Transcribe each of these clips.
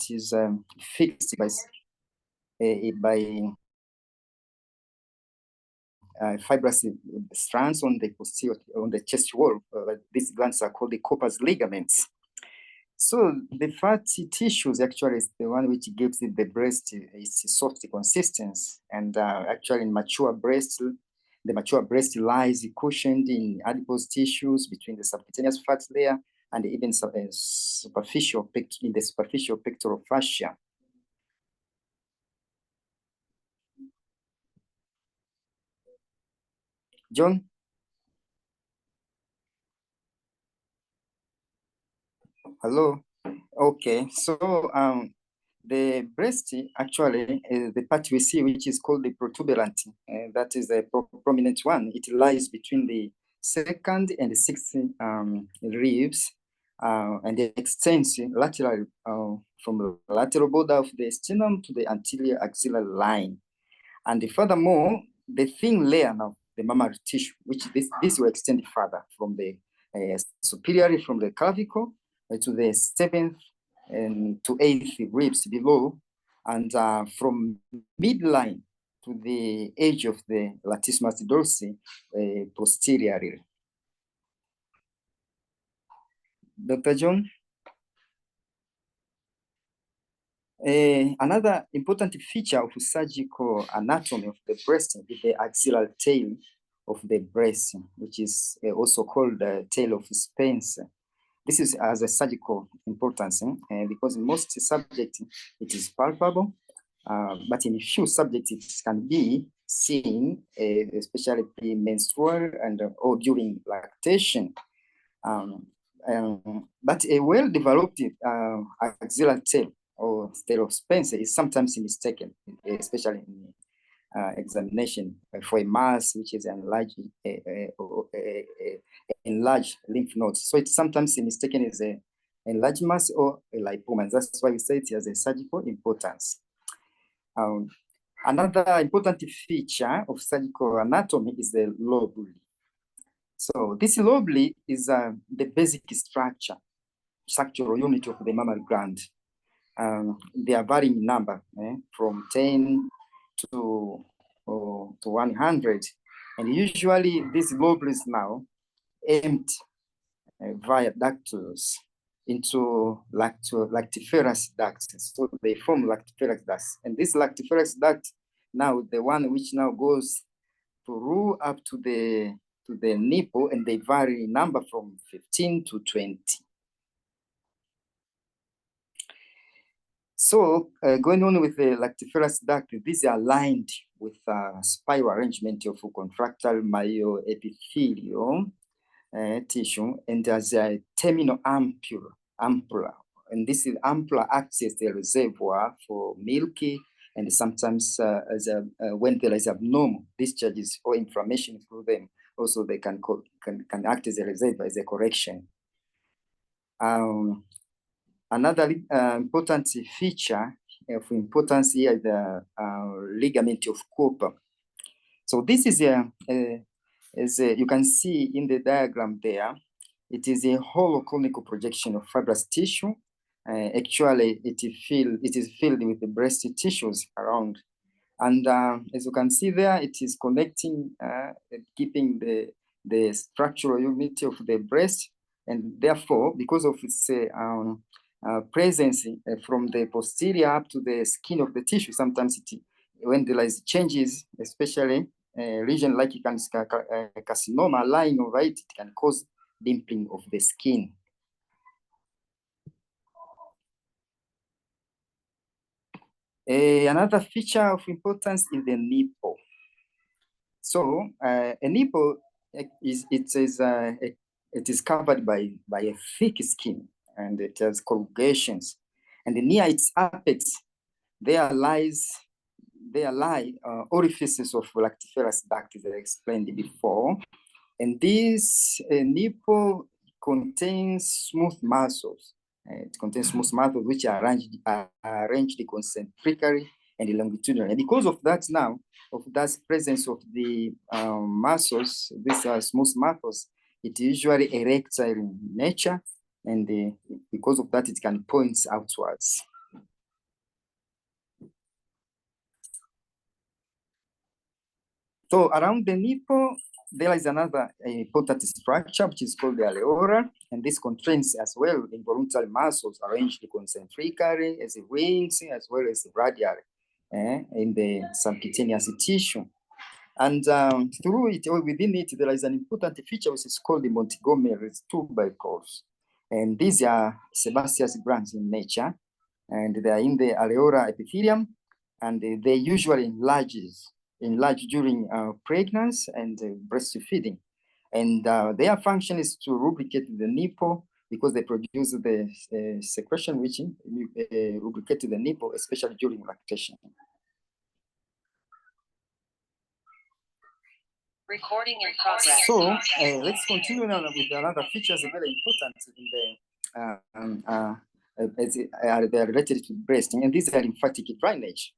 is fixed by fibrous strands on the posterior, on the chest wall. These glands are called the Cooper's ligaments. So the fatty tissues actually is the one which gives it the breast its soft consistency. And actually in mature breast, the mature breast lies cushioned in adipose tissues between the subcutaneous fat layer and even in the superficial pectoral fascia. John? Hello? Okay, so the breast actually is the part we see which is called the protuberant. That is a prominent one. It lies between the second and the sixth ribs and it extends laterally from the lateral border of the sternum to the anterior axillary line. And furthermore, the thin layer now, the mammary tissue, which this will extend further from the superiorly from the clavicle to the seventh and to eighth ribs below, and from midline to the edge of the latissimus dorsi posteriorly. Dr. John? Another important feature of surgical anatomy of the breast is the axillary tail of the breast, which is also called the tail of Spencer. This is as a surgical importance because in most subjects it is palpable, but in a few subjects it can be seen, especially premenstrual and or during lactation. But a well-developed axillary tail or tail of Spencer is sometimes mistaken, especially in examination for a mass which is enlarged lymph nodes. So it's sometimes mistaken as a enlarged mass or a lipoma. That's why we say it has a surgical importance. Another important feature of surgical anatomy is the lobule. So this lobule is the basic structural unit of the mammary gland. They are varying in number, from 10 to 100. And usually these lobules now empty via ducts into lactiferous ducts. So they form lactiferous ducts. And this lactiferous duct, now the one which now goes through up to the nipple, and they vary in number from 15 to 20. So going on with the lactiferous duct, these are lined with spiral arrangement of contractile myoepithelial tissue, and there's a terminal ampulla. And this ampulla acts as the reservoir for milk, and sometimes when there is abnormal discharges or inflammation through them, also they can act as a reservoir, as a correction. Another important feature of importance here is the ligament of Cooper. So this is as you can see in the diagram there, it is a hollow conical projection of fibrous tissue. Actually, it is filled with the breast tissues around. And as you can see there, it is connecting, keeping the structural unity of the breast. And therefore, because of its presence from the posterior up to the skin of the tissue, sometimes when there is changes, especially region like carcinoma lying over it, it can cause dimpling of the skin. Another feature of importance is the nipple. So a nipple it is covered by a thick skin, and it has corrugations. And near its apex, there lie orifices of lactiferous duct, as I explained before. And this nipple contains smooth muscles. It contains smooth muscles which are arranged concentrically and longitudinally. And because of that now, of that presence of the muscles, these are smooth muscles, it usually erectile in nature, and because of that, it can point outwards. So around the nipple, there is another important structure which is called the alveolar, and this contains as well involuntary muscles arranged concentrically as wings as well as radially in the subcutaneous tissue. And through it or within it, there is an important feature which is called the Montgomery's tubercles. And these are sebaceous glands in nature, and they are in the alveolar epithelium, and they usually enlarge during pregnancy and breastfeeding. And their function is to lubricate the nipple because they produce the secretion which lubricate the nipple, especially during lactation. Recording in progress. So let's continue now with another features very important in the they are related to breast, and these are lymphatic drainage.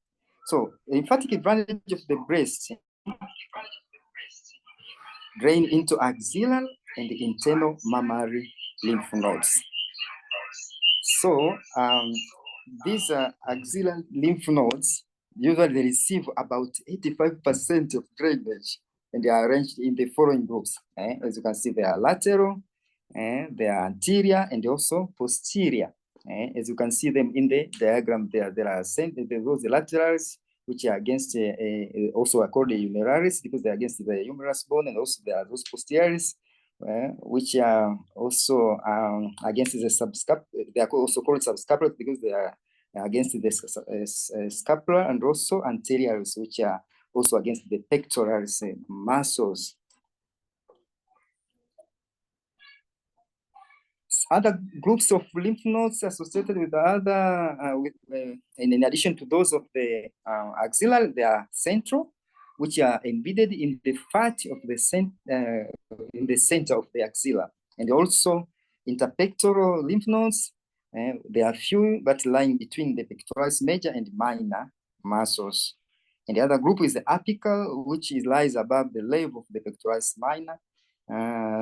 So lymphatic drainage of the breast drain into axillary and internal mammary lymph nodes. So these axillary lymph nodes usually receive about 85% of drainage, and they are arranged in the following groups. As you can see, they are lateral, they are anterior, and also posterior. As you can see them in the diagram there are those laterals, which are against, also are called the humeraris because they're against the humerus bone, and also there are those posteriores, which are also against the subscapular. They are also called subscapular because they are against the scapula, and also anteriors, which are also against the pectoralis muscles. Other groups of lymph nodes associated with in addition to those of the axillary, they are central, which are embedded in the fat of the center of the axilla, and also interpectoral lymph nodes. They are few, but lying between the pectoralis major and minor muscles. And the other group is the apical, which lies above the level of the pectoralis minor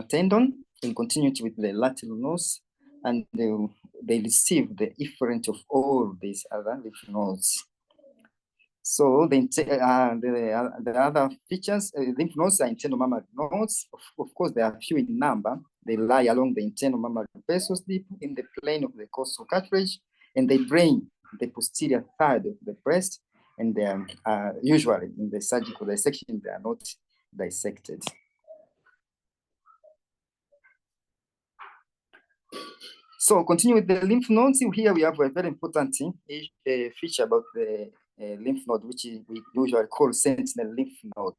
tendon in continuity with the lateral nose, and they receive the efferent of all these other lymph nodes. So the other features, lymph nodes are internal mammary nodes. Of course, they are few in number. They lie along the internal mammary vessels deep in the plane of the costal cartilage, and they drain the posterior third of the breast, and they are usually in the surgical dissection, they are not dissected. So continue with the lymph nodes. Here we have a very important feature about the lymph node, which we usually call sentinel lymph node,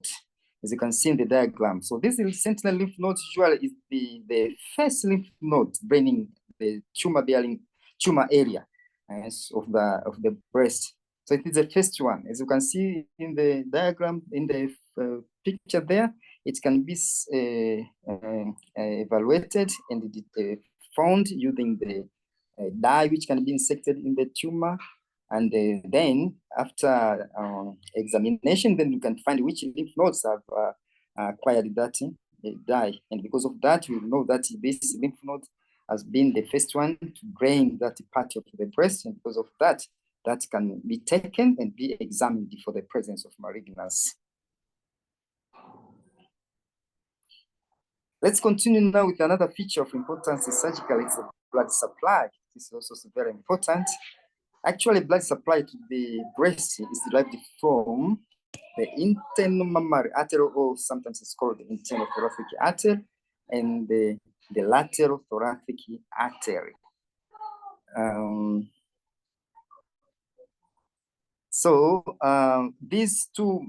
as you can see in the diagram. So this sentinel lymph node usually is the first lymph node draining the tumor-bearing tumor area of the breast. So it is the first one. As you can see in the diagram, in the picture there, it can be evaluated and found using the dye which can be inserted in the tumor, and then after examination, then you can find which lymph nodes have acquired that dye, and because of that, we know that this lymph node has been the first one to drain that part of the breast, and because of that, that can be taken and be examined for the presence of malignancy. Let's continue now with another feature of importance in surgical. It's the blood supply. This is also very important. Actually, blood supply to the breast is derived from the internal mammary artery, or sometimes it's called the internal thoracic artery, and the lateral thoracic artery. So these two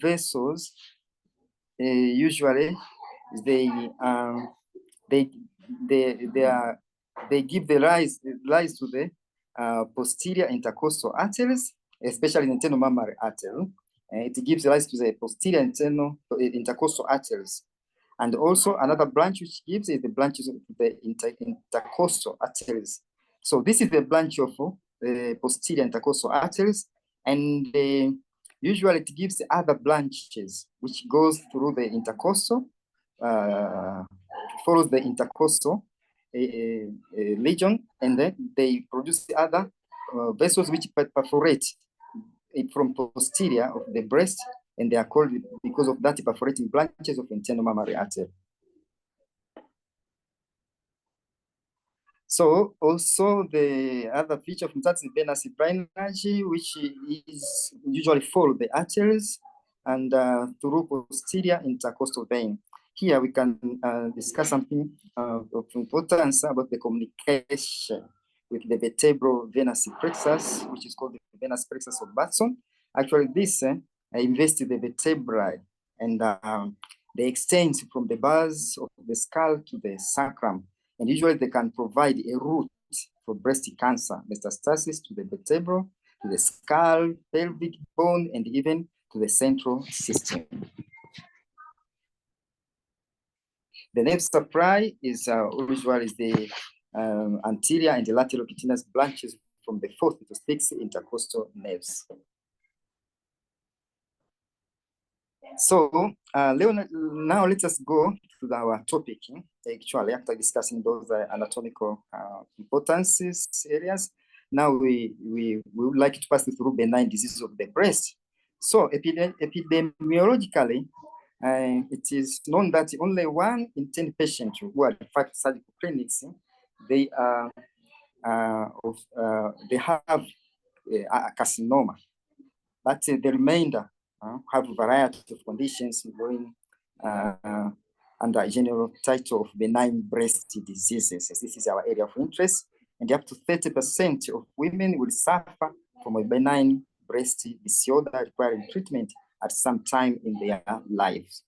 vessels usually they give the rise to the posterior intercostal arteries, especially the internal mammary artery. It gives rise to the posterior internal intercostal arteries. And also another branch which gives is the branches of the intercostal arteries. So this is the branch of the posterior intercostal arteries, and usually it gives the other branches which goes through the intercostal, follows the intercostal legion, and then they produce the other vessels which perforate from posterior of the breast and they are called because of that perforating branches of internal mammary artery. So also the other feature from that is venous drainage, which is usually follow the arteries and through posterior intercostal vein. Here we can discuss something of importance about the communication with the vertebral venous plexus, which is called the venous plexus of Batson. Actually, this invests the vertebrae, and they extend from the base of the skull to the sacrum. And usually they can provide a route for breast cancer metastasis to the vertebra, to the skull, pelvic bone, and even to the central system. The nerve supply is usually the anterior and the lateral cutaneous branches from the fourth to sixth intercostal nerves. So now let us go to our topic. Actually, after discussing those anatomical importances areas, now we would like to pass through benign diseases of the breast. So epidemiologically, it is known that only 1 in 10 patients who are referred to surgical clinics, they have a carcinoma, but the remainder have a variety of conditions going under a general title of benign breast diseases. This is our area of interest, and up to 30% of women will suffer from a benign breast disorder requiring treatment at some time in their lives.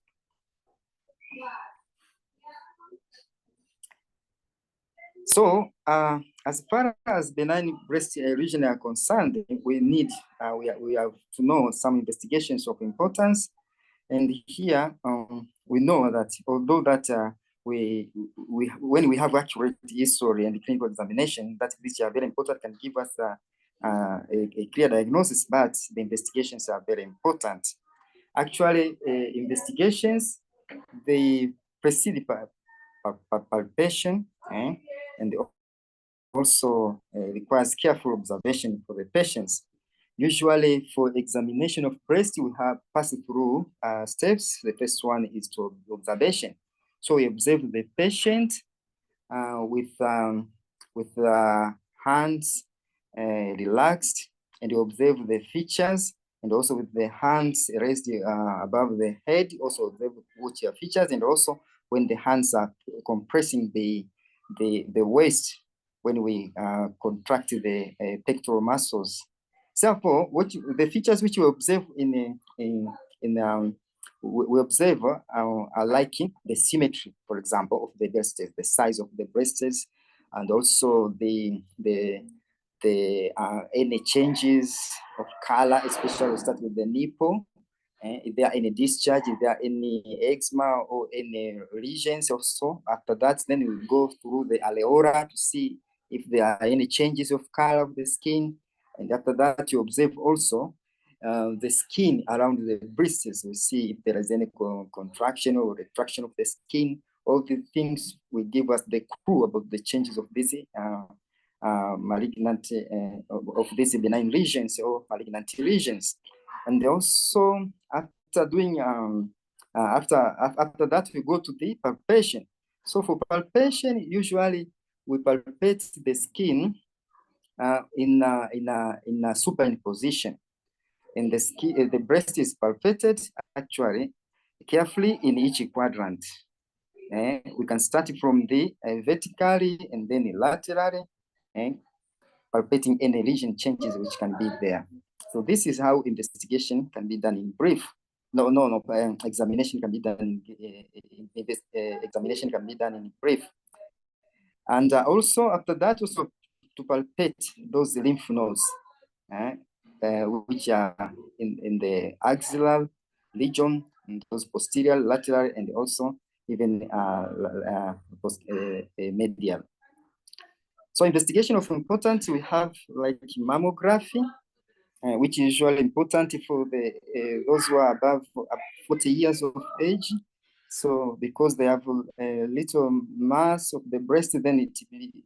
So, as far as benign breast region are concerned, we have to know some investigations of importance. And here we know that although that when we have accurate history and clinical examination, that these are very important, can give us a clear diagnosis, but the investigations are very important. Actually, investigations, they precede palpation, and also requires careful observation for the patients. Usually for examination of breast, we have passed through steps. The first one is to observation. So we observe the patient with hands relaxed, and you observe the features, and also with the hands raised above the head, also observe what your features, and also when the hands are compressing the waist, when we contract the pectoral muscles. Therefore, the features which we observe we observe are like the symmetry, for example, of the breasts, the size of the breasts, and also any changes of color, especially start with the nipple. If there are any discharge, if there are any eczema or any lesions also. After that, then we go through the alveola to see if there are any changes of color of the skin. And after that, you observe also the skin around the breasts. We see if there is any contraction or retraction of the skin. All the things will give us the clue about the changes of this malignant of these benign lesions or malignant lesions. And also after doing after that, we go to the palpation. So for palpation, usually we palpate the skin in a supine position, and the skin, the breast is palpated actually carefully in each quadrant. We can start from the vertically and then laterally, palpating any lesion changes which can be there. So this is how investigation can be done in brief. Examination can be done. Examination can be done in brief. And also after that, also to palpate those lymph nodes, which are in the axillary region, and those posterior, lateral, and also even medial. So investigation of importance, we have like mammography, which is usually important for those who are above 40 years of age. So because they have a little mass of the breast, then it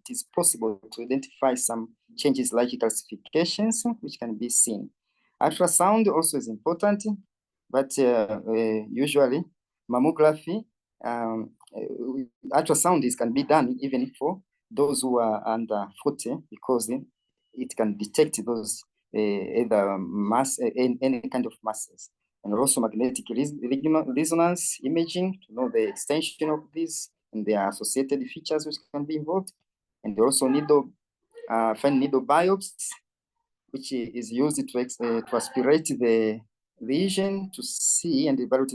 is possible to identify some changes like calcifications, which can be seen. Ultrasound also is important. but usually mammography, ultrasound can be done even for those who are under 40 because it can detect those either mass, any kind of masses, and also magnetic resonance imaging to know the extension of these and their associated features which can be involved, and also fine needle biopsy, which is used to aspirate the lesion to see and evaluate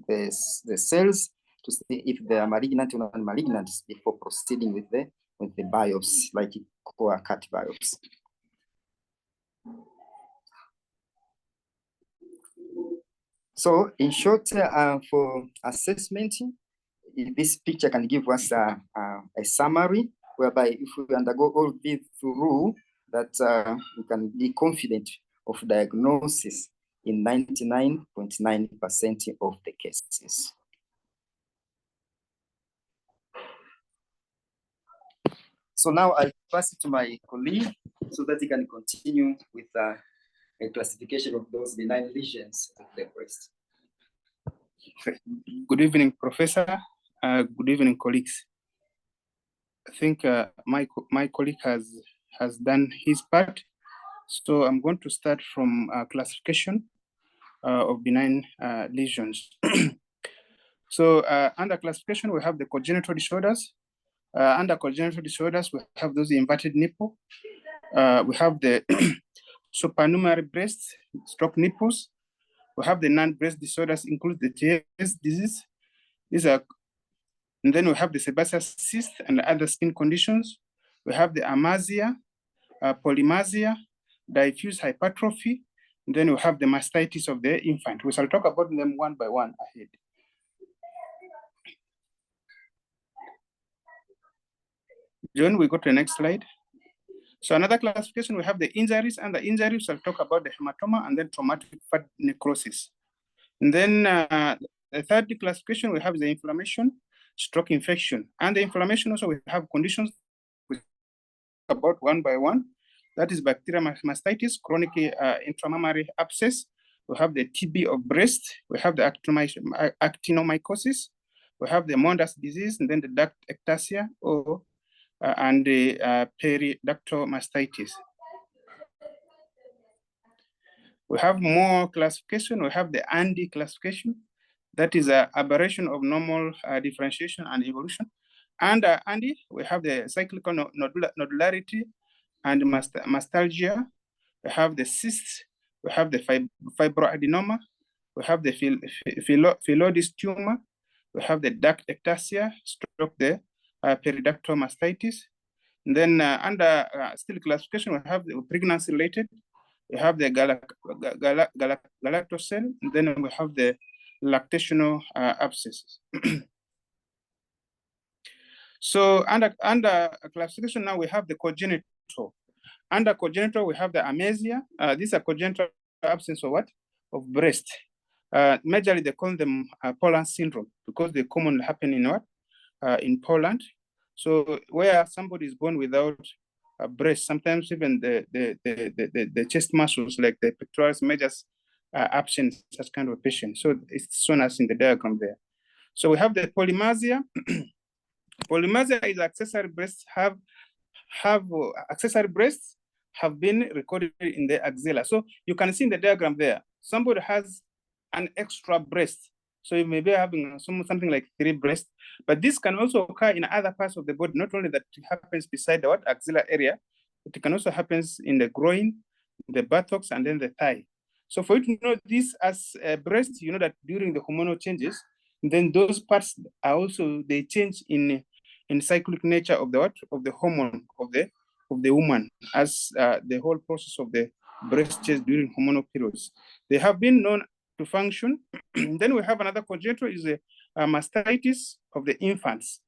the cells to see if they are malignant or non-malignant before proceeding with the biopsy, like core cut biopsy. So in short, for assessment, this picture can give us a summary whereby if we undergo all this through that, we can be confident of diagnosis in 99.9% of the cases. So now I'll pass it to my colleague so that he can continue with a classification of those benign lesions of the breast. Good evening, Professor. Good evening, colleagues. I think my colleague has done his part. So I'm going to start from classification of benign lesions. So under classification, we have the congenital disorders. Under congenital disorders, we have those inverted nipple. We have the supernumerary breast, stroke nipples. We have the non-breast disorders, include the TS disease. These are, and then we have the sebaceous cyst and other skin conditions. We have the amasia, polymasia, diffuse hypertrophy. And then we have the mastitis of the infant. We shall talk about them one by one ahead. John, we go to the next slide. So another classification, we have the injuries, and the injuries shall talk about the hematoma and then traumatic fat necrosis. And then the third classification, we have the inflammation, stroke infection. And the inflammation also, we have conditions we talk about one by one. That is bacterial mastitis, chronic intramammary abscess. We have the TB of breast. We have the actinomycosis. We have the Mondas disease, and then the duct ectasia, and the periductal mastitis. We have more classification. We have the ANDI classification. That is an aberration of normal differentiation and evolution. And ANDI, we have the cyclical nodularity and mastalgia. We have the cysts. We have the fibroadenoma. We have the phyllodes tumor. We have the duct ectasia, stroke the periductal mastitis. And then under still classification, we have the pregnancy related. We have the galactocell, and then we have the lactational abscesses. So under classification now we have the congenital. Under congenital, we have the amasia. These are congenital absence of what? Of breast. Majorly they call them Poland syndrome because they commonly happen in what? In Poland. So where somebody is born without a breast, sometimes even the chest muscles like the pectoralis majors are absent, such kind of patient. So it's shown as in the diagram there. So we have the polymasia. Polymasia is accessory breasts accessory breasts have been recorded in the axilla. So you can see in the diagram there, somebody has an extra breast. So you may be having something like 3 breasts, but this can also occur in other parts of the body. Not only that it happens beside the axilla area, it can also happen in the groin, the buttocks, and then the thigh. So for you to know this as a breast, you know that during the hormonal changes, then those parts are also, they change in cyclic nature of the hormone of the woman as the whole process of the breast change during hormonal periods. They have been known to function. Then we have another congenital is a mastitis of the infants.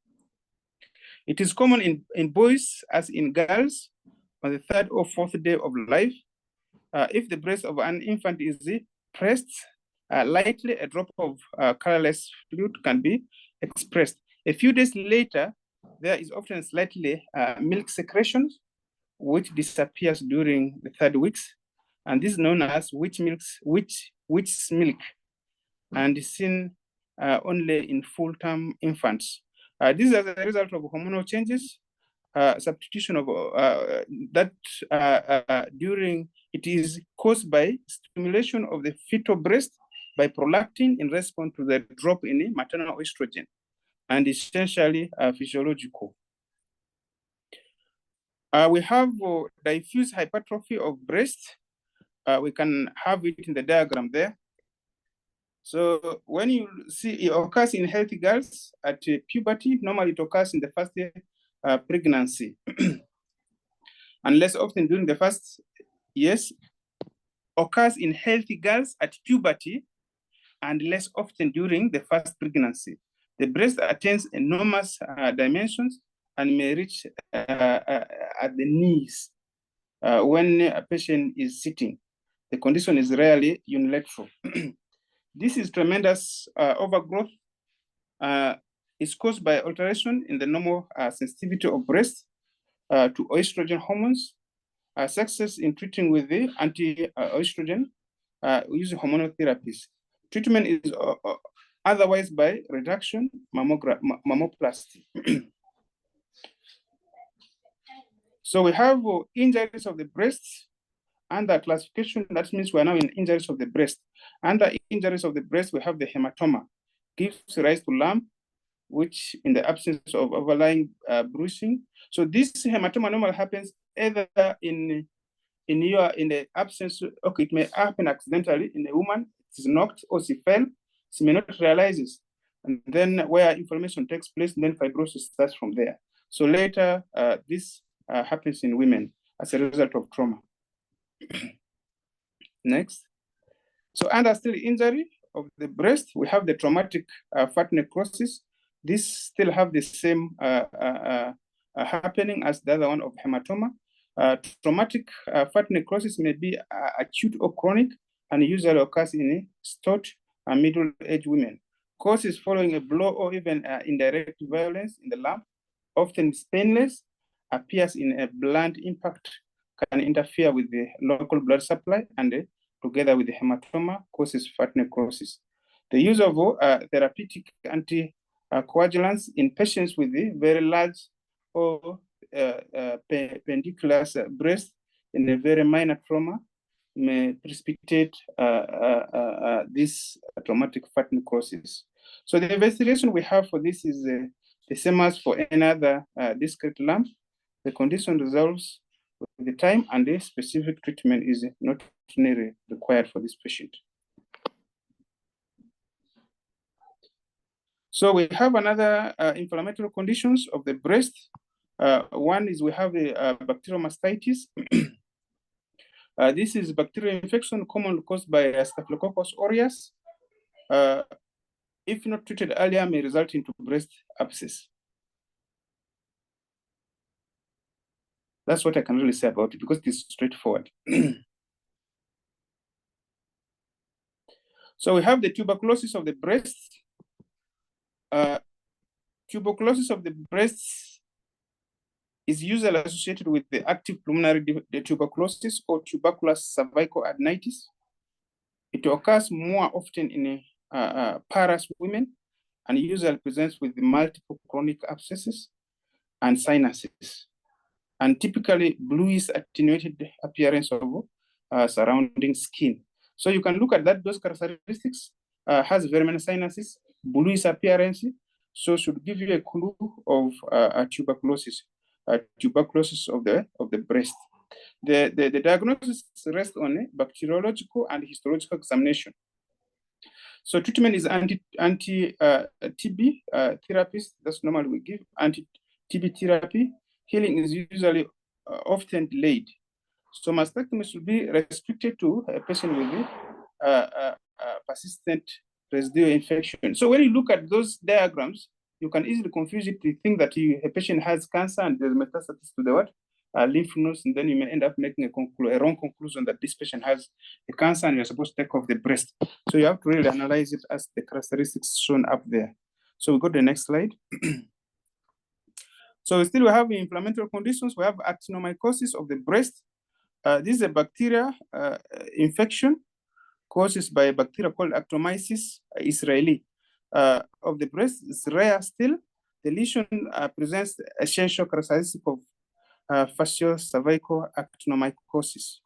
It is common in boys as in girls on the 3rd or 4th day of life. If the breast of an infant is pressed, lightly a drop of colorless fluid can be expressed. A few days later, there is often slightly milk secretions, which disappears during the 3rd weeks. and this is known as witch's milk, and is seen only in full-term infants. This is as a result of hormonal changes, substitution of during it is caused by stimulation of the fetal breast by prolactin in response to the drop in maternal estrogen, and essentially physiological. We have diffuse hypertrophy of breast. We can have it in the diagram there. So when you see it occurs in healthy girls at puberty, normally it occurs in the first year pregnancy. And less often during the first years, occurs in healthy girls at puberty and less often during the first pregnancy. The breast attains enormous dimensions and may reach at the knees when a patient is sitting. The condition is rarely unilateral. This is tremendous overgrowth. Is caused by alteration in the normal sensitivity of breast to estrogen hormones. Success in treating with the anti-estrogen using hormonal therapies. Treatment is otherwise by reduction, mammoplasty. So we have injuries of the breast under classification. That means we are now in injuries of the breast. Under injuries of the breast, we have the hematoma, gives rise to lump, which in the absence of overlying bruising. So this hematoma normally happens either in the absence, okay, it may happen accidentally in a woman, it is knocked or she fell, she may not realize this. And then where inflammation takes place, then fibrosis starts from there. So later, this happens in women as a result of trauma. Next. So under still injury of the breast, we have the traumatic fat necrosis. This still have the same happening as the other one of hematoma. Traumatic fat necrosis may be acute or chronic and usually occurs in stout and middle-aged women. Causes following a blow or even indirect violence in the lump, often painless, appears in a blunt impact, can interfere with the local blood supply, and together with the hematoma causes fat necrosis. The use of therapeutic anticoagulants in patients with the very large or pendiculous breast in a very minor trauma may precipitate this traumatic fat necrosis. So the investigation we have for this is the same as for any other discrete lump. The condition resolves with the time, and the specific treatment is not required for this patient. So we have another inflammatory conditions of the breast. One is we have a bacterial mastitis. This is bacterial infection commonly caused by Staphylococcus aureus. If not treated earlier, may result into breast abscess. That's what I can really say about it because it is straightforward. So we have the tuberculosis of the breast. Tuberculosis of the breast is usually associated with the active pulmonary tuberculosis or tuberculous cervical adenitis. It occurs more often in parous women and usually presents with multiple chronic abscesses and sinuses, and typically bluish attenuated appearance of surrounding skin. So you can look at that, those characteristics, has very many sinuses, bluish appearance, so should give you a clue of tuberculosis of the breast. The diagnosis rests on bacteriological and histological examination. So treatment is anti-TB therapies. That's normally we give anti-TB therapy. Healing is usually often delayed. So mastectomy should be restricted to a patient with persistent residual infection. So when you look at those diagrams, you can easily confuse it to think that a patient has cancer and there's metastasis to the what? Lymph nodes, and then you may end up making a wrong conclusion that this patient has a cancer and you're supposed to take off the breast. So you have to really analyze it as the characteristics shown up there. So we go to the next slide. So still we have inflammatory conditions. We have actinomycosis of the breast. This is a bacteria infection caused by a bacteria called Actomyces israeli of the breast. It's rare still. The lesion presents essential characteristic of fasciocervical actinomycosis.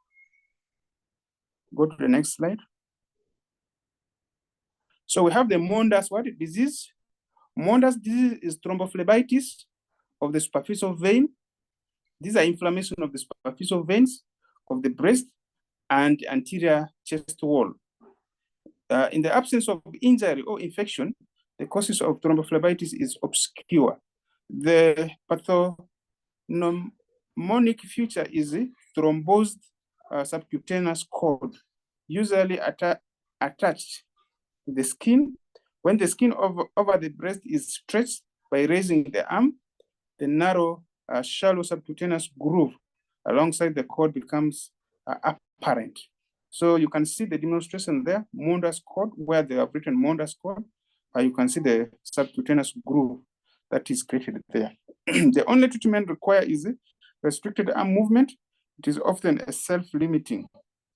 Go to the next slide. So we have the Mondus disease. Mondus disease is thrombophlebitis of the superficial vein. These are inflammation of the superficial veins of the breast and anterior chest wall. In the absence of injury or infection, the causes of thrombophlebitis is obscure. The pathognomonic feature is a thrombosed subcutaneous cord, usually attached to the skin. When the skin over the breast is stretched by raising the arm, the narrow, shallow subcutaneous groove alongside the cord becomes apparent. So you can see the demonstration there, Mondus cord, where they have written Mondus cord. You can see the subcutaneous groove that is created there. The only treatment required is restricted arm movement. It is often a self-limiting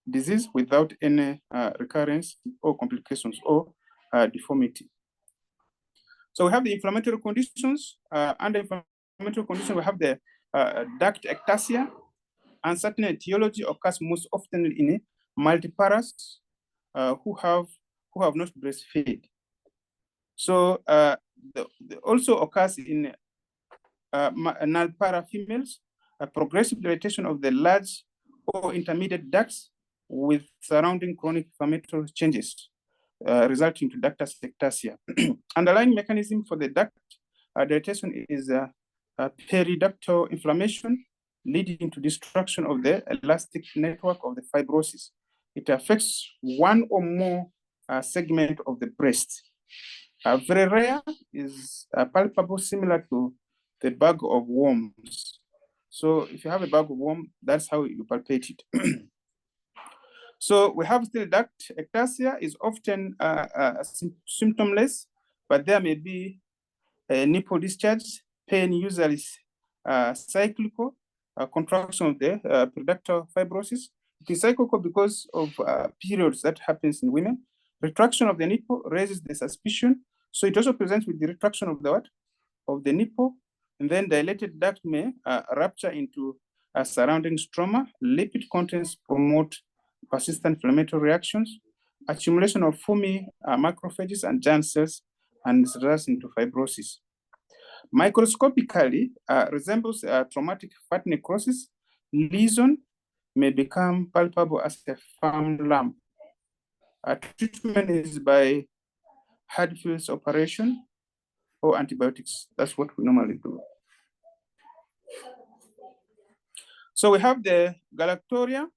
disease without any recurrence or complications or deformity. So we have the inflammatory conditions. Under inflammatory conditions, we have the duct ectasia. Uncertain etiology occurs most often in multiparous who have not breastfed. So also occurs in nulpara females, a progressive dilatation of the large or intermediate ducts with surrounding chronic inflammatory changes, resulting to ductus ectasia. Underlying mechanism for the duct dilatation is periductal inflammation, leading to destruction of the elastic network of the fibrosis. It affects one or more segment of the breast. Very rare is palpable, similar to the bag of worms. So if you have a bag of worms, that's how you palpate it. So we have still duct ectasia is often symptomless, but there may be a nipple discharge, pain usually cyclical, contraction of the periductal fibrosis. It is cyclical because of periods that happens in women. Retraction of the nipple raises the suspicion. So it also presents with the retraction of the what? Of the nipple, and then dilated duct may rupture into surrounding stroma. Lipid contents promote persistent inflammatory reactions, accumulation of foamy macrophages and giant cells, and results into fibrosis. Microscopically, resembles traumatic fat necrosis. Lesion may become palpable as a firm lump. Treatment is by Hadfield's operation or antibiotics. That's what we normally do. So we have the galactoria.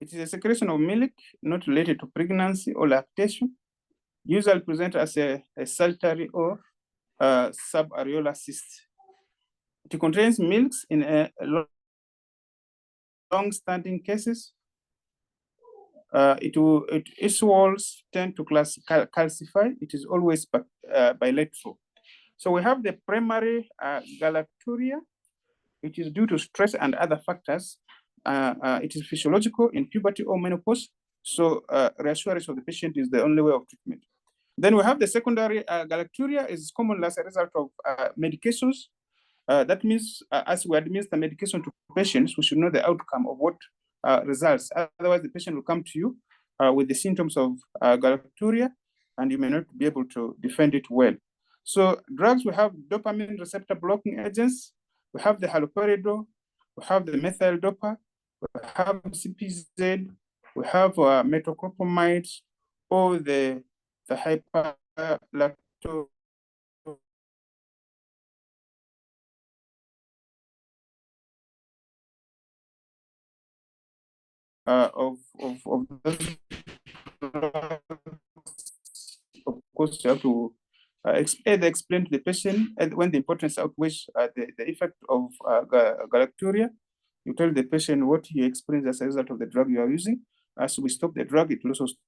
It is a secretion of milk not related to pregnancy or lactation, usually present as a saltary or subareolar cyst. It contains milks in a long-standing cases. Its walls tend to calcify. It is always bilateral. So we have the primary galacturia. It is due to stress and other factors. It is physiological in puberty or menopause. So reassurance of the patient is the only way of treatment. Then we have the secondary galacturia is common as a result of medications. That means as we administer medication to patients, we should know the outcome of what results. Otherwise, the patient will come to you with the symptoms of galacturia, and you may not be able to defend it well. So drugs, we have dopamine receptor blocking agents. We have the haloperidol. We have the methyl dopa. We have CPZ. We have metoclopramide or the hyperlacto of course, you have to either explain to the patient when the importance outweighs the effect of galacturia. You tell the patient what you experience as a result of the drug you are using. As we stop the drug, it will also stop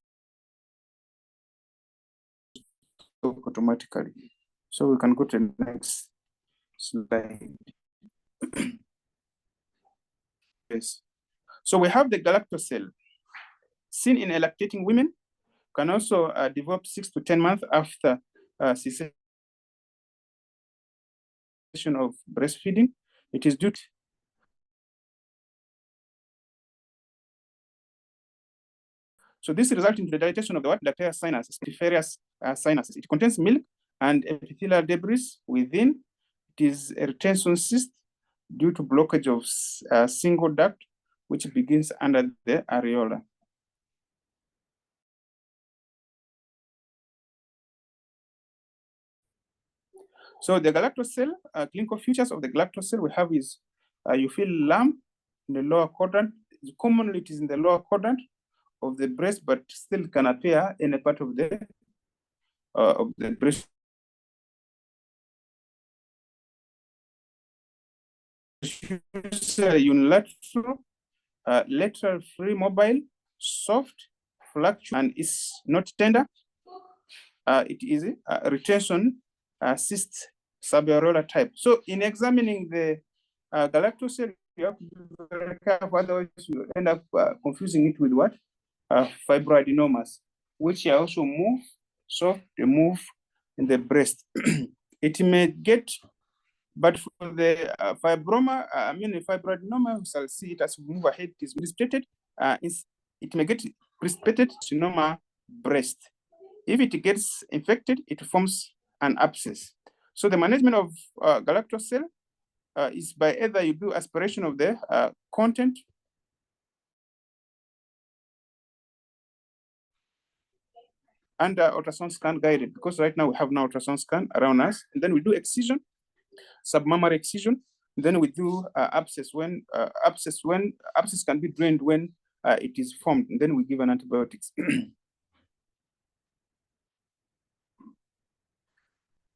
automatically. So we can go to the next slide. Yes. So we have the galactocele, seen in lactating women, can also develop 6 to 10 months after cessation of breastfeeding. It is due to so this results in the dilatation of the lacteal sinus, spiciferous sinuses. It contains milk and epithelial debris within. It is a retention cyst due to blockage of a single duct, which begins under the areola. So the galactocele, clinical features of the galactocele we have is you feel lump in the lower quadrant. Commonly it is in the lower quadrant of the breast, but still can appear in a part of the breast. Unilateral, lateral free mobile, soft, fluctuating, and is not tender. It is a retention cyst subareolar type. So in examining the galactocele, you have to be very careful, otherwise you end up confusing it with what? Fibroadenomas, which are also move, soft, they move in the breast. It may get, but for the fibroadenoma, we shall see it as we move ahead, it is precipitated. It may get precipitated carcinoma breast. If it gets infected, it forms an abscess. So the management of galactocele is by either you do aspiration of the content and ultrasound scan guided, because right now we have no ultrasound scan around us. And then we do excision, submammary excision. Then we do abscess when abscess can be drained when it is formed. And then we give an antibiotics.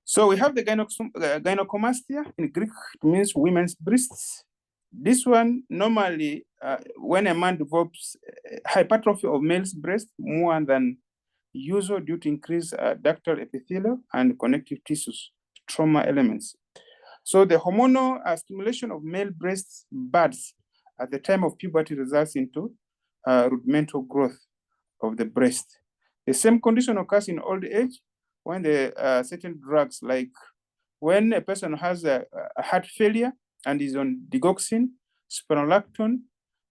So we have the gynecomastia. In Greek, it means women's breasts. This one normally, when a man develops hypertrophy of male's breast more than usual due to increased ductal epithelial and connective tissues, trauma elements. So the hormonal stimulation of male breast buds at the time of puberty results into rudimental growth of the breast. The same condition occurs in old age when the certain drugs, like when a person has a heart failure and is on digoxin, spironolactone,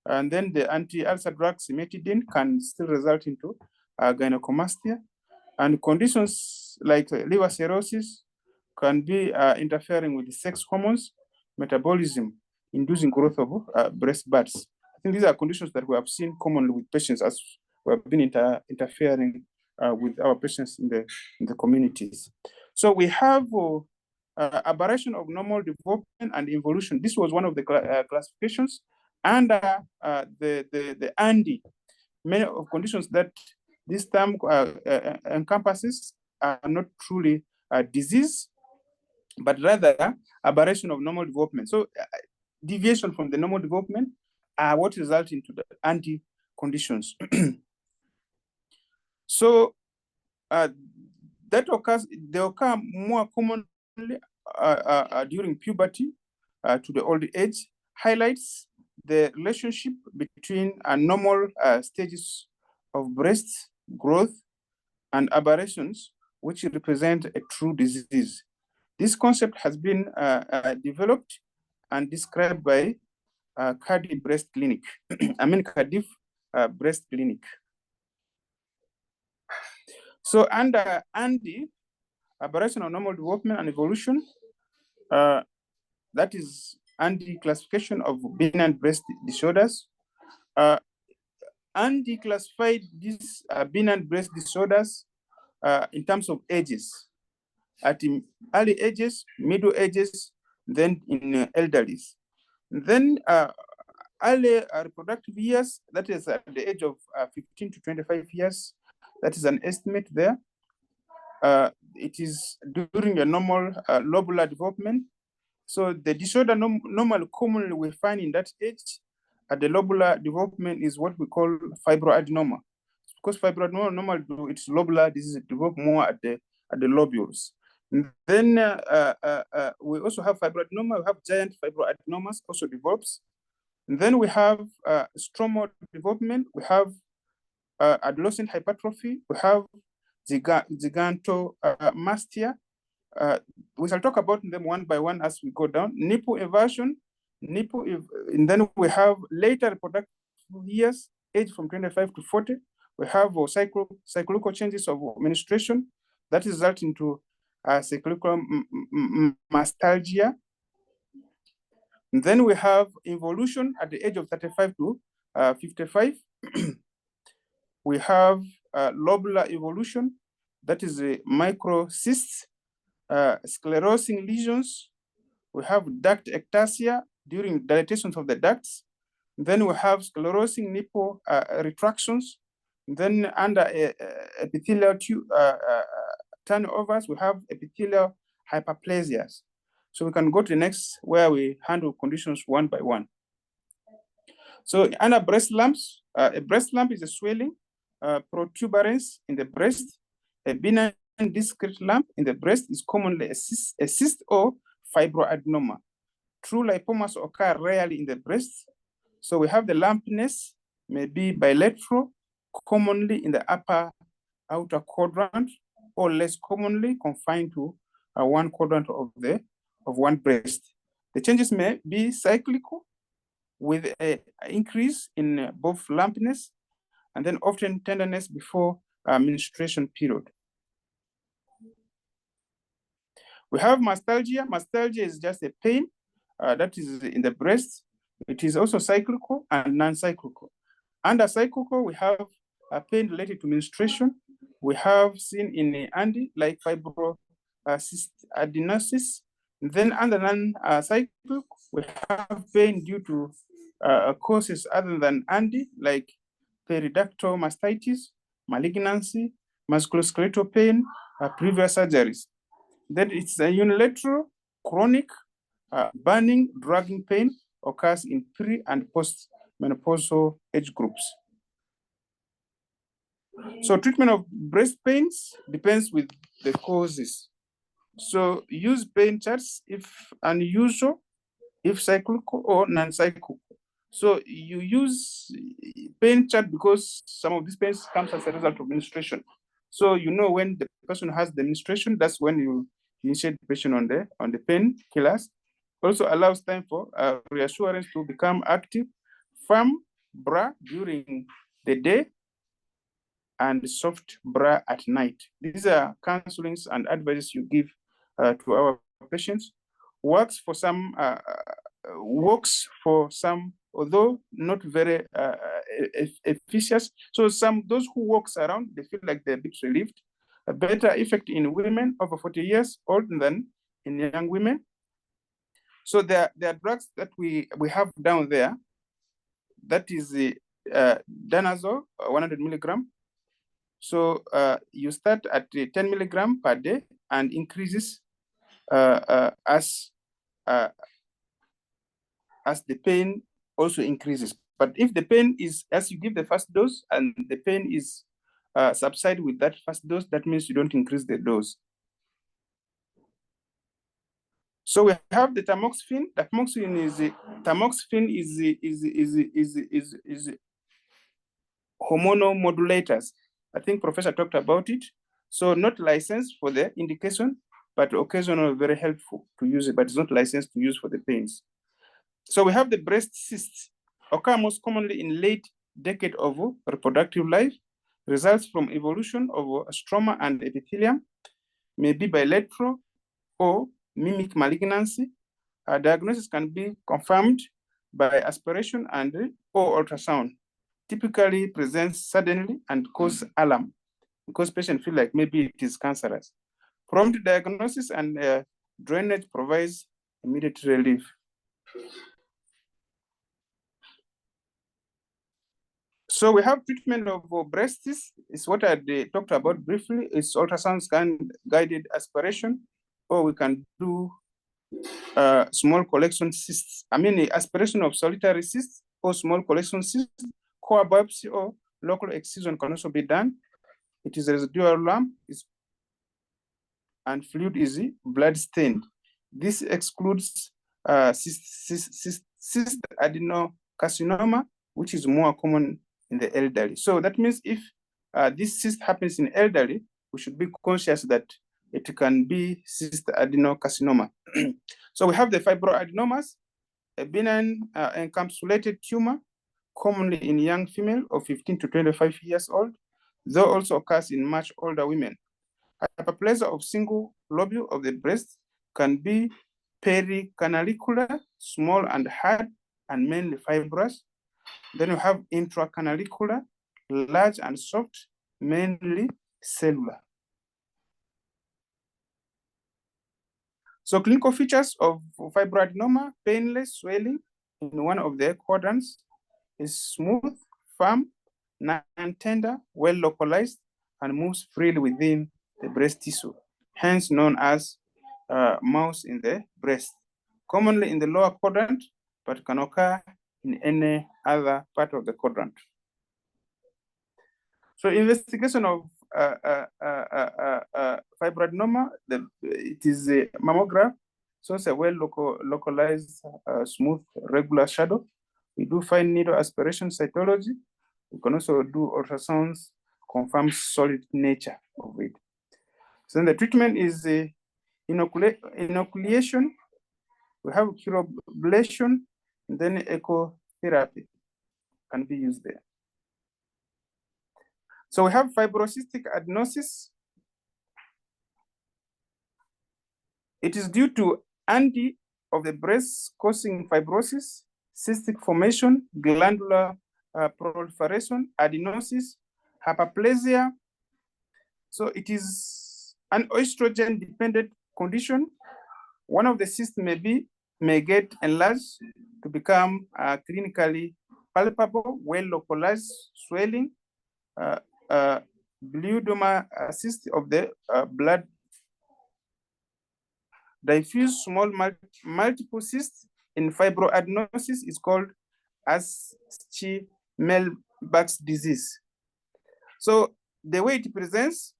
and then the anti-ulcer drug cimetidine can still result into gynecomastia. And conditions like liver cirrhosis can be interfering with the sex hormones, metabolism, inducing growth of breast buds. I think these are conditions that we have seen commonly with patients as we have been interfering with our patients in the communities. So we have aberration of normal development and evolution. This was one of the classifications under the ANDI. Many of conditions that this term encompasses are not truly a disease, but rather aberration of normal development. So deviation from the normal development are what result into the ANDI conditions. So they occur more commonly during puberty to the old age, highlights the relationship between normal stages of breast growth and aberrations, which represent a true disease. This concept has been developed and described by Cardiff Breast Clinic. Cardiff Breast Clinic. So under ANDI, aberration of normal development and evolution, that is ANDI classification of benign breast disorders. ANDI classified these benign breast disorders in terms of ages, at early ages, middle ages, then in elderlies. Then early reproductive years, that is at the age of 15 to 25 years, that is an estimate there. It is during a normal lobular development. So the disorder normally commonly we find in that age at the lobular development is what we call fibroadenoma. Because fibroadenoma normally it's lobular disease, it develops more at the lobules. And then we also have fibroadenoma, we have giant fibroadenomas also develops. And then we have stromal development. We have adolescent hypertrophy. We have gigantomastia. We shall talk about them one by one as we go down. Nipple inversion, and then we have later reproductive years, age from 25 to 40. We have cyclical changes of menstruation that result into cyclical mastalgia. And then we have involution at the age of 35 to 55. We have lobular evolution, that is a microcysts, sclerosing lesions. We have duct ectasia during dilatations of the ducts. Then we have sclerosing nipple retractions. Then under epithelial turnovers, we have epithelial hyperplasias. So we can go to the next where we handle conditions one by one. So under breast lumps, a breast lump is a swelling, protuberance in the breast. A benign discrete lump in the breast is commonly a cyst or fibroadenoma. True lipomas occur rarely in the breast. So we have the lumpiness, may be bilateral, commonly in the upper outer quadrant, or less commonly confined to one quadrant of one breast. The changes may be cyclical, with an increase in both lumpiness and then often tenderness before menstruation period. We have mastalgia. Mastalgia is just a pain that is in the breast. It is also cyclical and non-cyclical. Under cyclical, we have a pain related to menstruation. We have seen in Andy like fibroadenosis. Then under non-cyclical, we have pain due to causes other than Andy, like periductal mastitis, malignancy, musculoskeletal pain, previous surgeries. Then it's a unilateral, chronic, burning, dragging pain occurs in pre and post-menopausal age groups. So treatment of breast pains depends with the causes. So use pain charts if unusual, if cyclical or non-cyclical. So you use pain chart because some of these pains comes as a result of menstruation. So you know when the person has the menstruation, that's when you initiate the patient on the pain killers. Also allows time for reassurance to become active, firm bra during the day, and soft bra at night. These are counselings and advices you give to our patients. Works for some, although not very efficacious. So those who walks around, they feel like they're a bit relieved. A better effect in women over 40 years old than in young women. So there are drugs that we have down there. That is the danazole, 100 milligram. So you start at 10 milligram per day and increases as the pain also increases. But if the pain is, as you give the first dose and the pain is subside with that first dose, that means you don't increase the dose. So we have the tamoxifen. Tamoxifen is hormonal modulators. I think Professor talked about it. So not licensed for the indication, but occasionally very helpful to use it, but it's not licensed to use for the pains. So we have the breast cysts, occur most commonly in late decade of reproductive life, results from evolution of stroma and epithelium, may be bilateral or mimic malignancy. Diagnosis can be confirmed by aspiration and or ultrasound. Typically presents suddenly and cause alarm because patients feel like maybe it is cancerous. Prompt diagnosis and drainage provides immediate relief. So we have treatment of breast cysts. Is what I talked about briefly. It's ultrasound scan guided aspiration, or we can do small collection cysts. I mean, aspiration of solitary cysts or small collection cysts. Core biopsy or local excision can also be done. It is a residual lump, and fluid is blood stained. This excludes cyst carcinoma, which is more common in the elderly. So that means if this cyst happens in elderly, we should be conscious that it can be cyst adenocarcinoma. So we have the fibroadenomas, a benign encapsulated tumor, commonly in young female of 15 to 25 years old, though also occurs in much older women. Hyperplasia of single lobule of the breast can be pericanalicular, small and hard, and mainly fibrous. Then you have intracanalicular, large and soft, mainly cellular. So clinical features of fibroadenoma: painless swelling in one of the quadrants, is smooth, firm, non-tender, well localized, and moves freely within the breast tissue, hence known as mouse in the breast. Commonly in the lower quadrant, but can occur in any other part of the quadrant. So investigation of fibroadenoma, it is a mammograph, so it's a well localized, smooth, regular shadow. We do fine needle aspiration cytology. We can also do ultrasounds, confirm solid nature of it. So then the treatment is inoculation. We have cryoablation, and then echotherapy can be used there. So we have fibrocystic adenosis. It is due to ANDI of the breast causing fibrosis, cystic formation, glandular proliferation, adenosis, hyperplasia. So it is an estrogen-dependent condition. One of the cysts may get enlarged to become clinically palpable, well-localized swelling, bleedoma cyst of the blood, diffuse small multiple cysts in fibroadenosis is called Aschi-Melbach's disease. So the way it presents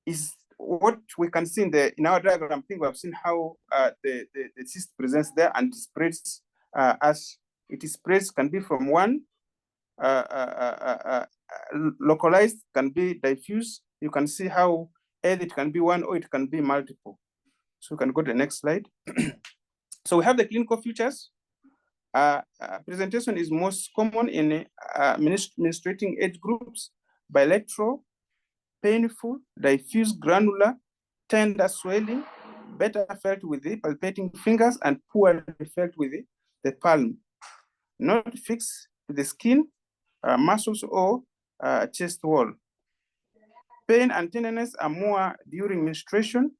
is what we can see in our diagram. I think we have seen how the cyst presents there and spreads as it spreads, can be from one localized, can be diffuse. You can see how either it can be one or it can be multiple. So we can go to the next slide. So we have the clinical features. Presentation is most common in menstruating age groups: bilateral, painful, diffuse granular, tender swelling, better felt with the palpating fingers and poorly felt with the palm. Not fixed to the skin, muscles, or chest wall. Pain and tenderness are more during menstruation.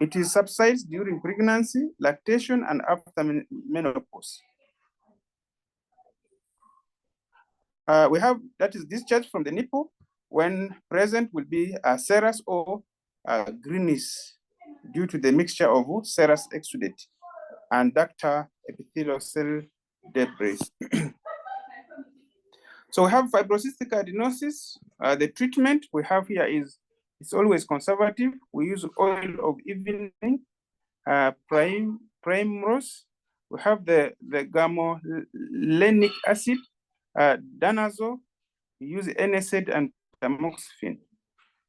It is subsides during pregnancy, lactation, and after menopause. We have, that is discharge from the nipple. When present will be serous or greenish due to the mixture of serous exudate and ductal epithelial cell debris. So we have fibrocystic adenosis. The treatment we have here is, it's always conservative. We use oil of evening, primrose. We have the gamolenic acid, danazole. We use NSAID and tamoxifen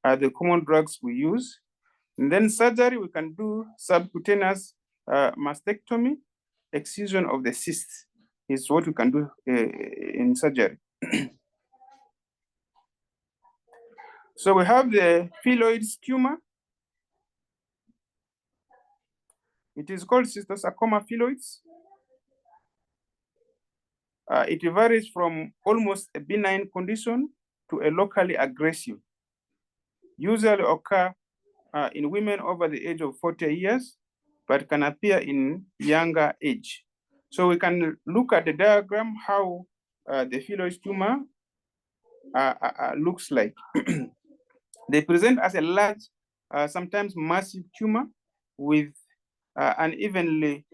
are the common drugs we use. And then surgery, we can do subcutaneous mastectomy. Excision of the cyst is what we can do in surgery. So we have the phylloid tumor. It is called cystosarcoma phylloids. It varies from almost a benign condition to a locally aggressive. Usually occur in women over the age of 40 years, but can appear in younger age. So we can look at the diagram how the phylloid tumor looks like. They present as a large, sometimes massive tumor with unevenly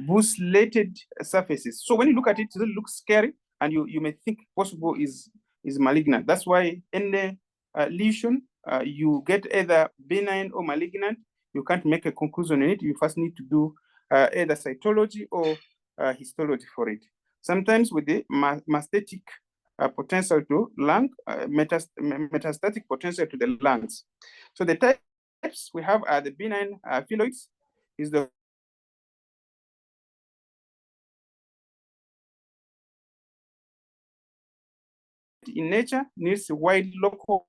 buccinated surfaces. So when you look at it, it looks scary, and you may think possible is malignant. That's why any lesion, you get either benign or malignant. You can't make a conclusion on it. You first need to do either cytology or histology for it. Sometimes with the metastatic potential to lung, metastatic potential to the lungs. So the types we have are the benign phylloids, is the in nature needs wide local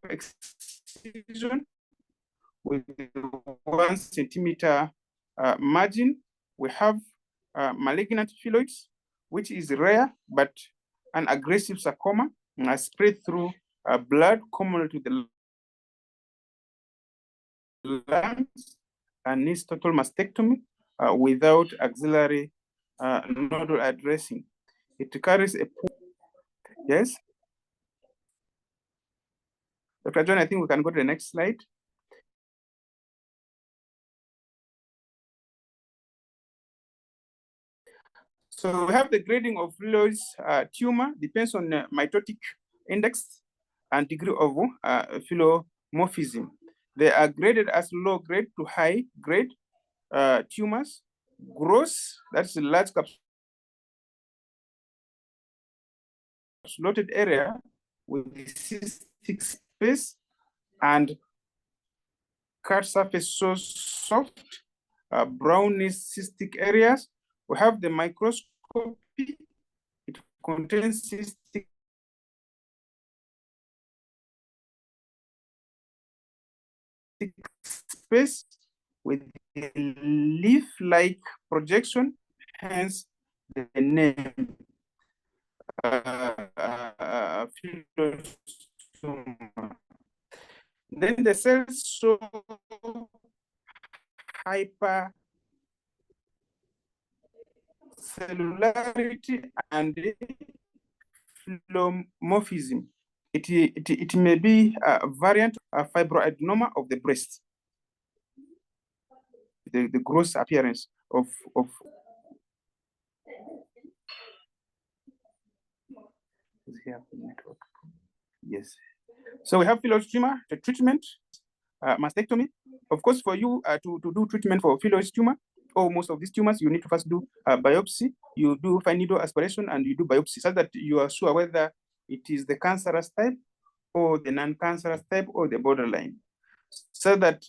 excision with 1 centimeter margin. We have malignant phylloids, which is rare, but an aggressive sarcoma spread through blood common to the lungs and needs total mastectomy without axillary nodal addressing. It carries a poor, yes? Dr. John, I think we can go to the next slide. So we have the grading of phylloids tumor, depends on mitotic index and degree of phylomorphism. They are graded as low grade to high grade tumors. Gross, that's a large capsulated area with the cystic space and cut surface so soft, brownish cystic areas. We have the microscopy. It contains cystic space with a leaf-like projection, hence the name Then the cells show hypercellularity and phylomorphism. It may be a variant of fibroadenoma of the breast. The gross appearance of yes. So we have phylloid tumor, the treatment, mastectomy. Of course, for you to do treatment for phylloid tumor, or most of these tumors, you need to first do a biopsy. You do fine needle aspiration and you do biopsy so that you are sure whether it is the cancerous type or the non-cancerous type or the borderline. So that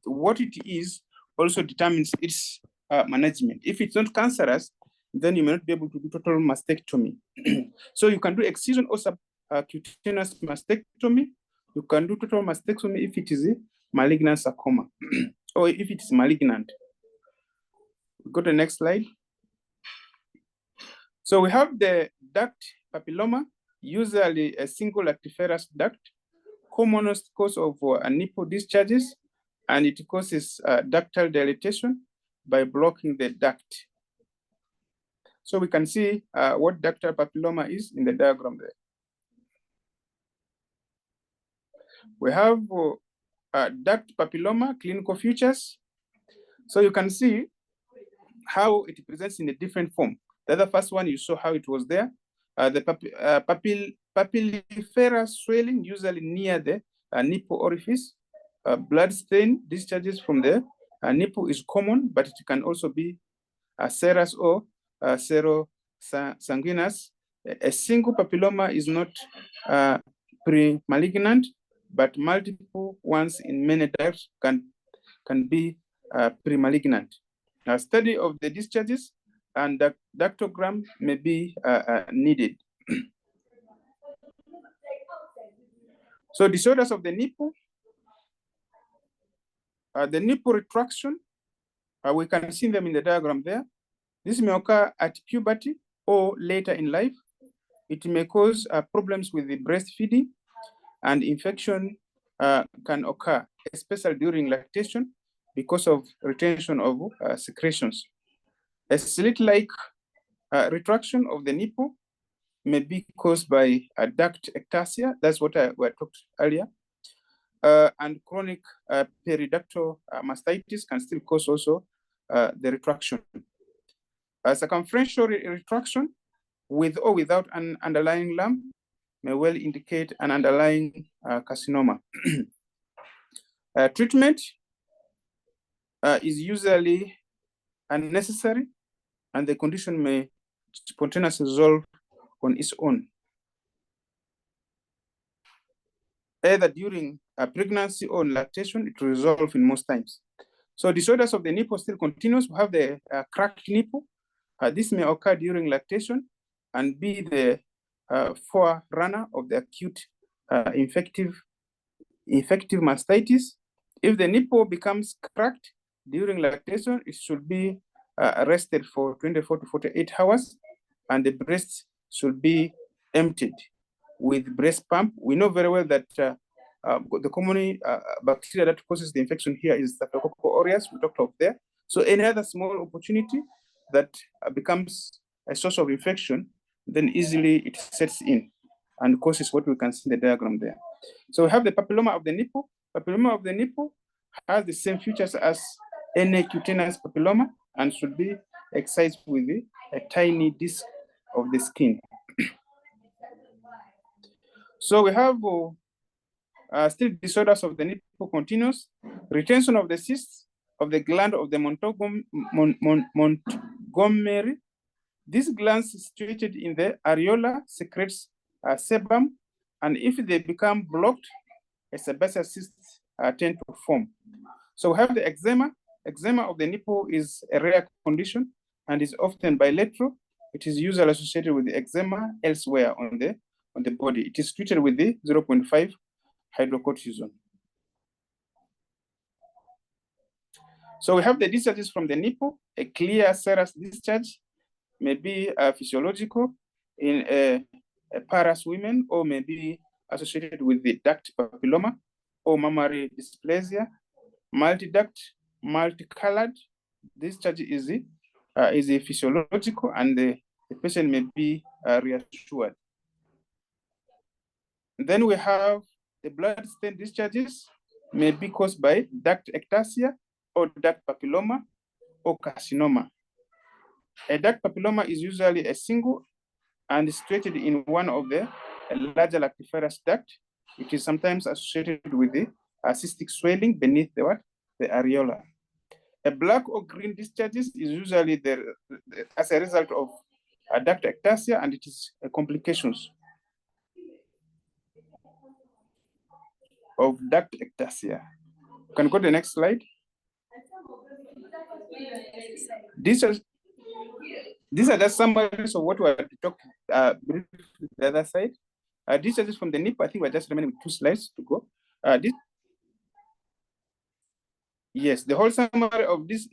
what it is also determines its management. If it's not cancerous, then you may not be able to do total mastectomy. So you can do excision or subcutaneous mastectomy. You can do total mastectomy if it is a malignant sarcoma or if it is malignant. Go to the next slide. So we have the duct papilloma, usually a single lactiferous duct, commonest cause of nipple discharges, and it causes ductal dilatation by blocking the duct. So we can see what ductal papilloma is in the diagram there. We have duct papilloma clinical features. So you can see how it presents in a different form. The other first one, you saw how it was there. The papilliferous swelling, usually near the nipple orifice. Blood stain discharges from the nipple is common, but it can also be serous or serosanguinous. A single papilloma is not pre-malignant, but multiple ones in many ducts can be pre-malignant. A study of the discharges and the ductogram may be needed. So disorders of the nipple retraction, we can see them in the diagram there. This may occur at puberty or later in life. It may cause problems with the breastfeeding, and infection can occur, especially during lactation, because of retention of secretions. A slit-like retraction of the nipple may be caused by duct ectasia. That's what I talked earlier. And chronic periductal mastitis can still cause also the retraction. Circumferential retraction with or without an underlying lump may well indicate an underlying carcinoma. Treatment is usually unnecessary, and the condition may spontaneously resolve on its own, either during a pregnancy or lactation. It will resolve in most times. So disorders of the nipple still continues. We have the cracked nipple. This may occur during lactation and be the forerunner of the acute infective mastitis. If the nipple becomes cracked during lactation, it should be rested for 24 to 48 hours, and the breast should be emptied with breast pump. We know very well that the common bacteria that causes the infection here is Staphylococcus aureus. We talked of there. So any other small opportunity that becomes a source of infection, then easily it sets in and causes what we can see in the diagram there. So we have the papilloma of the nipple. Papilloma of the nipple has the same features as any cutaneous papilloma and should be excised with a tiny disc of the skin. So we have still disorders of the nipple continuous, retention of the cysts of the gland of the Montgomery. This gland situated in the areola secretes sebum, and if they become blocked, a sebaceous cysts tend to form. So we have the eczema. Eczema of the nipple is a rare condition and is often bilateral. It is usually associated with the eczema elsewhere on the body. It is treated with the 0.5 hydrocortisone. So we have the discharges from the nipple. A clear serous discharge may be physiological in a paras women, or may be associated with the duct papilloma or mammary dysplasia. Multiduct, multicolored discharge is a physiological, and the patient may be reassured. Then we have the blood stain discharges may be caused by duct ectasia or duct papilloma or carcinoma. A duct papilloma is usually a single and situated in one of the larger lactiferous duct. It is sometimes associated with the cystic swelling beneath the areola. A black or green discharges is usually as a result of duct ectasia, and it is complications of duct ectasia. You can go to the next slide. These are just summaries of what we have talked briefly the other side. Discharges from the nipple, I think we're just remaining with 2 slides to go. Yes, the whole summary of this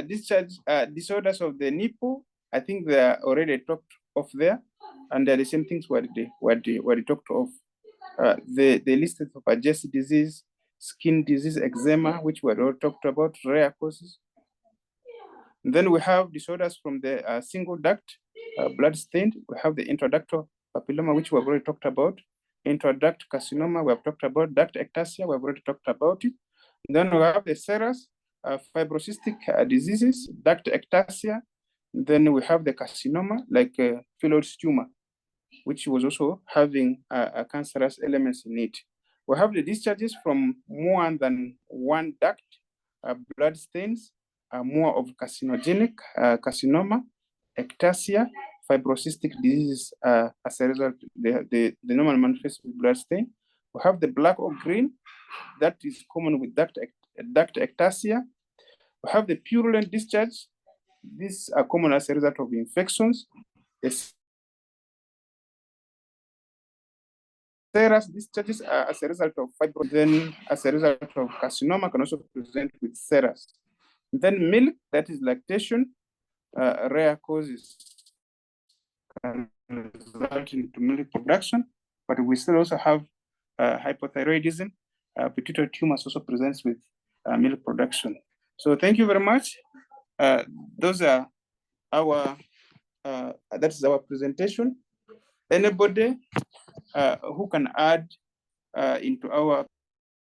discharge disorders of the nipple, I think they are already talked of there, and they're the same things what they talked of. The listed of adjacent disease, skin disease, eczema, which we all talked about, rare causes. Then we have disorders from the single duct, blood stained. We have the intraductal papilloma, which we have already talked about. Intraduct carcinoma, we have talked about. Duct ectasia, we have already talked about it. Then we have the serous fibrocystic diseases, duct ectasia. Then we have the carcinoma, like phylloid tumor, which was also having cancerous elements in it. We have the discharges from more than one duct, blood stains, more of carcinogenic carcinoma, ectasia, fibrocystic diseases as a result, the normal manifest with blood stain. We have the black or green, that is common with duct ectasia. We have the purulent discharge. These are common as a result of infections. The serous discharges are as a result of fibrosis, then as a result of carcinoma can also present with serous. Then milk, that is lactation, rare causes can result into milk production, but we still also have hypothyroidism. Pituitary tumors also presents with milk production. So thank you very much. Those are our, that is our presentation. Anybody who can add into our